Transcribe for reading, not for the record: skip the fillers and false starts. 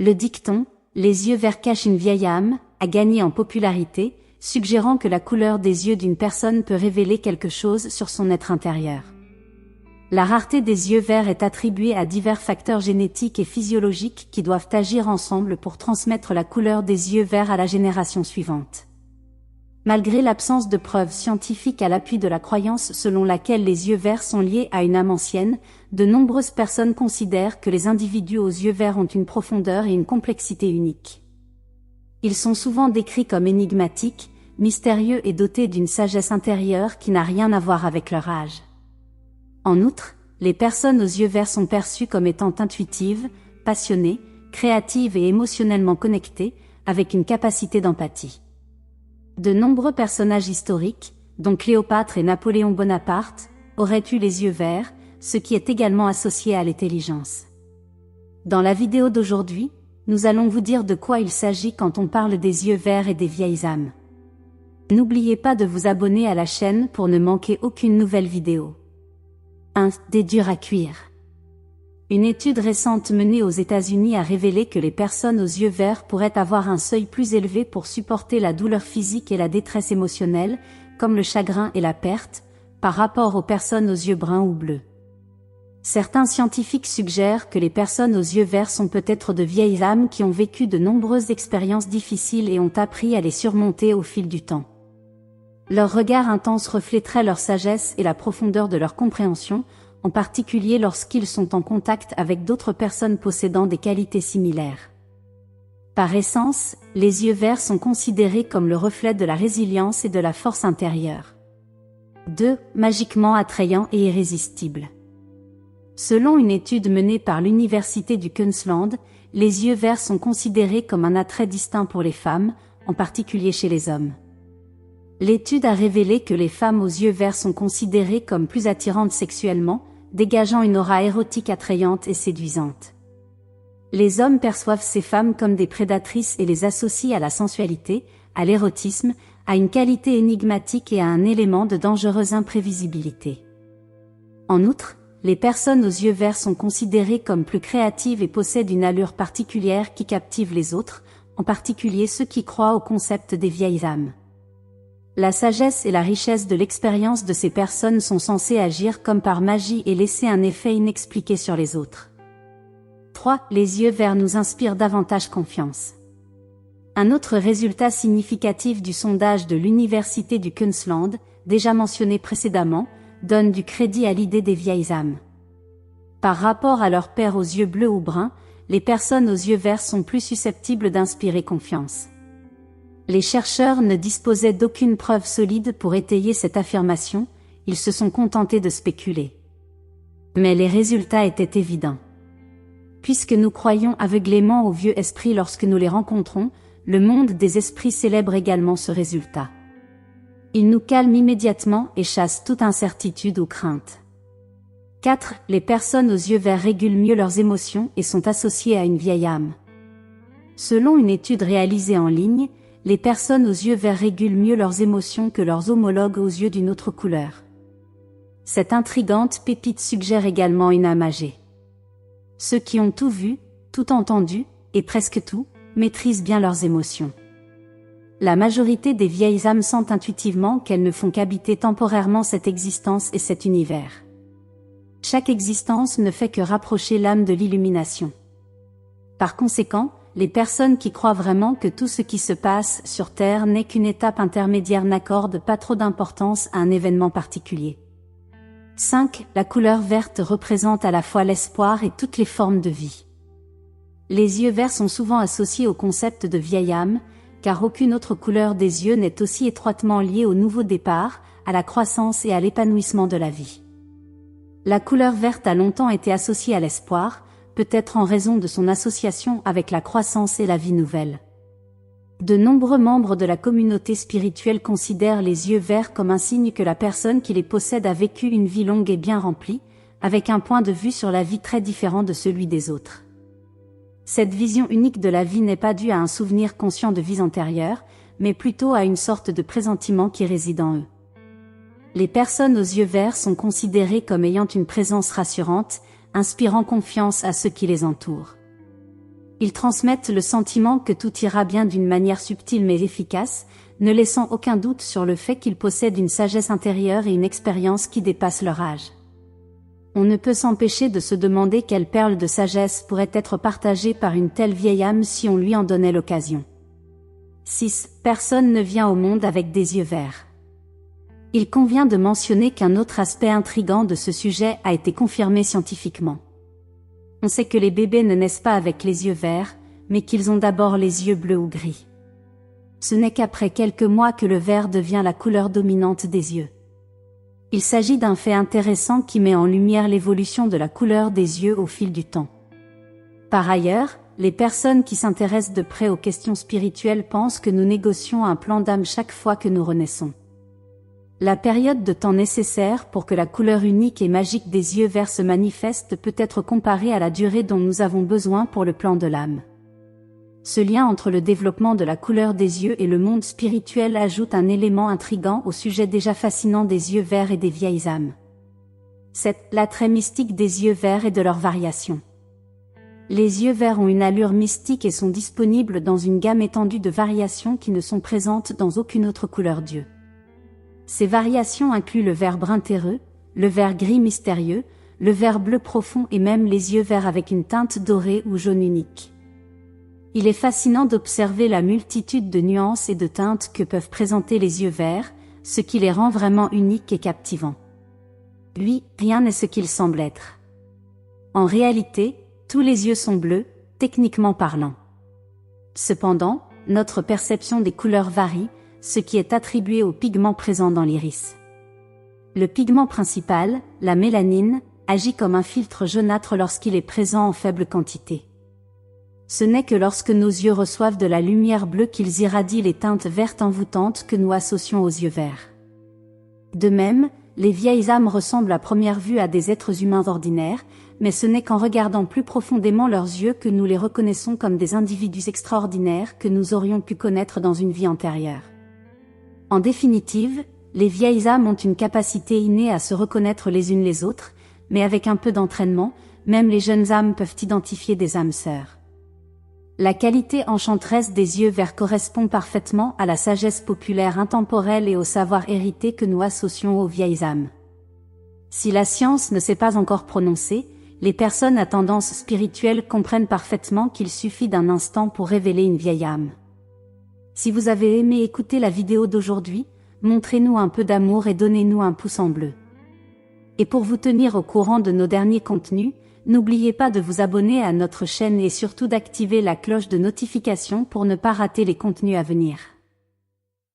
Le dicton « les yeux verts cachent une vieille âme » a gagné en popularité, suggérant que la couleur des yeux d'une personne peut révéler quelque chose sur son être intérieur. La rareté des yeux verts est attribuée à divers facteurs génétiques et physiologiques qui doivent agir ensemble pour transmettre la couleur des yeux verts à la génération suivante. Malgré l'absence de preuves scientifiques à l'appui de la croyance selon laquelle les yeux verts sont liés à une âme ancienne, de nombreuses personnes considèrent que les individus aux yeux verts ont une profondeur et une complexité uniques. Ils sont souvent décrits comme énigmatiques, mystérieux et dotés d'une sagesse intérieure qui n'a rien à voir avec leur âge. En outre, les personnes aux yeux verts sont perçues comme étant intuitives, passionnées, créatives et émotionnellement connectées, avec une capacité d'empathie. De nombreux personnages historiques, dont Cléopâtre et Napoléon Bonaparte, auraient eu les yeux verts, ce qui est également associé à l'intelligence. Dans la vidéo d'aujourd'hui, nous allons vous dire de quoi il s'agit quand on parle des yeux verts et des vieilles âmes. N'oubliez pas de vous abonner à la chaîne pour ne manquer aucune nouvelle vidéo. 1. Des durs à cuire. Une étude récente menée aux États-Unis a révélé que les personnes aux yeux verts pourraient avoir un seuil plus élevé pour supporter la douleur physique et la détresse émotionnelle, comme le chagrin et la perte, par rapport aux personnes aux yeux bruns ou bleus. Certains scientifiques suggèrent que les personnes aux yeux verts sont peut-être de vieilles âmes qui ont vécu de nombreuses expériences difficiles et ont appris à les surmonter au fil du temps. Leur regard intense reflèterait leur sagesse et la profondeur de leur compréhension, en particulier lorsqu'ils sont en contact avec d'autres personnes possédant des qualités similaires. Par essence, les yeux verts sont considérés comme le reflet de la résilience et de la force intérieure. 2. Magiquement attrayants et irrésistibles. Selon une étude menée par l'Université du Queensland, les yeux verts sont considérés comme un attrait distinct pour les femmes, en particulier chez les hommes. L'étude a révélé que les femmes aux yeux verts sont considérées comme plus attirantes sexuellement, dégageant une aura érotique attrayante et séduisante. Les hommes perçoivent ces femmes comme des prédatrices et les associent à la sensualité, à l'érotisme, à une qualité énigmatique et à un élément de dangereuse imprévisibilité. En outre, les personnes aux yeux verts sont considérées comme plus créatives et possèdent une allure particulière qui captive les autres, en particulier ceux qui croient au concept des vieilles âmes. La sagesse et la richesse de l'expérience de ces personnes sont censées agir comme par magie et laisser un effet inexpliqué sur les autres. 3. Les yeux verts nous inspirent davantage confiance. Un autre résultat significatif du sondage de l'Université du Queensland, déjà mentionné précédemment, donne du crédit à l'idée des vieilles âmes. Par rapport à leurs pairs aux yeux bleus ou bruns, les personnes aux yeux verts sont plus susceptibles d'inspirer confiance. Les chercheurs ne disposaient d'aucune preuve solide pour étayer cette affirmation, ils se sont contentés de spéculer. Mais les résultats étaient évidents. Puisque nous croyons aveuglément aux vieux esprits lorsque nous les rencontrons, le monde des esprits célèbre également ce résultat. Il nous calme immédiatement et chasse toute incertitude ou crainte. 4. Les personnes aux yeux verts régulent mieux leurs émotions et sont associées à une vieille âme. Selon une étude réalisée en ligne, les personnes aux yeux verts régulent mieux leurs émotions que leurs homologues aux yeux d'une autre couleur. Cette intrigante pépite suggère également une âme âgée. Ceux qui ont tout vu, tout entendu, et presque tout, maîtrisent bien leurs émotions. La majorité des vieilles âmes sentent intuitivement qu'elles ne font qu'habiter temporairement cette existence et cet univers. Chaque existence ne fait que rapprocher l'âme de l'illumination. Par conséquent, les personnes qui croient vraiment que tout ce qui se passe sur Terre n'est qu'une étape intermédiaire n'accordent pas trop d'importance à un événement particulier. 5. La couleur verte représente à la fois l'espoir et toutes les formes de vie. Les yeux verts sont souvent associés au concept de vieille âme, car aucune autre couleur des yeux n'est aussi étroitement liée au nouveau départ, à la croissance et à l'épanouissement de la vie. La couleur verte a longtemps été associée à l'espoir, peut-être en raison de son association avec la croissance et la vie nouvelle. De nombreux membres de la communauté spirituelle considèrent les yeux verts comme un signe que la personne qui les possède a vécu une vie longue et bien remplie, avec un point de vue sur la vie très différent de celui des autres. Cette vision unique de la vie n'est pas due à un souvenir conscient de vies antérieures, mais plutôt à une sorte de pressentiment qui réside en eux. Les personnes aux yeux verts sont considérées comme ayant une présence rassurante, inspirant confiance à ceux qui les entourent. Ils transmettent le sentiment que tout ira bien d'une manière subtile mais efficace, ne laissant aucun doute sur le fait qu'ils possèdent une sagesse intérieure et une expérience qui dépassent leur âge. On ne peut s'empêcher de se demander quelle perle de sagesse pourrait être partagée par une telle vieille âme si on lui en donnait l'occasion. 6. Personne ne vient au monde avec des yeux verts. Il convient de mentionner qu'un autre aspect intrigant de ce sujet a été confirmé scientifiquement. On sait que les bébés ne naissent pas avec les yeux verts, mais qu'ils ont d'abord les yeux bleus ou gris. Ce n'est qu'après quelques mois que le vert devient la couleur dominante des yeux. Il s'agit d'un fait intéressant qui met en lumière l'évolution de la couleur des yeux au fil du temps. Par ailleurs, les personnes qui s'intéressent de près aux questions spirituelles pensent que nous négocions un plan d'âme chaque fois que nous renaissons. La période de temps nécessaire pour que la couleur unique et magique des yeux verts se manifeste peut être comparée à la durée dont nous avons besoin pour le plan de l'âme. Ce lien entre le développement de la couleur des yeux et le monde spirituel ajoute un élément intrigant au sujet déjà fascinant des yeux verts et des vieilles âmes. C'est l'attrait mystique des yeux verts et de leurs variations. Les yeux verts ont une allure mystique et sont disponibles dans une gamme étendue de variations qui ne sont présentes dans aucune autre couleur d'yeux. Ces variations incluent le vert brun terreux, le vert gris mystérieux, le vert bleu profond et même les yeux verts avec une teinte dorée ou jaune unique. Il est fascinant d'observer la multitude de nuances et de teintes que peuvent présenter les yeux verts, ce qui les rend vraiment uniques et captivants. Lui, rien n'est ce qu'il semble être. En réalité, tous les yeux sont bleus, techniquement parlant. Cependant, notre perception des couleurs varie, ce qui est attribué au pigment présent dans l'iris. Le pigment principal, la mélanine, agit comme un filtre jaunâtre lorsqu'il est présent en faible quantité. Ce n'est que lorsque nos yeux reçoivent de la lumière bleue qu'ils irradient les teintes vertes envoûtantes que nous associons aux yeux verts. De même, les vieilles âmes ressemblent à première vue à des êtres humains ordinaires, mais ce n'est qu'en regardant plus profondément leurs yeux que nous les reconnaissons comme des individus extraordinaires que nous aurions pu connaître dans une vie antérieure. En définitive, les vieilles âmes ont une capacité innée à se reconnaître les unes les autres, mais avec un peu d'entraînement, même les jeunes âmes peuvent identifier des âmes sœurs. La qualité enchanteresse des yeux verts correspond parfaitement à la sagesse populaire intemporelle et au savoir hérité que nous associons aux vieilles âmes. Si la science ne s'est pas encore prononcée, les personnes à tendance spirituelle comprennent parfaitement qu'il suffit d'un instant pour révéler une vieille âme. Si vous avez aimé écouter la vidéo d'aujourd'hui, montrez-nous un peu d'amour et donnez-nous un pouce en bleu. Et pour vous tenir au courant de nos derniers contenus, n'oubliez pas de vous abonner à notre chaîne et surtout d'activer la cloche de notification pour ne pas rater les contenus à venir.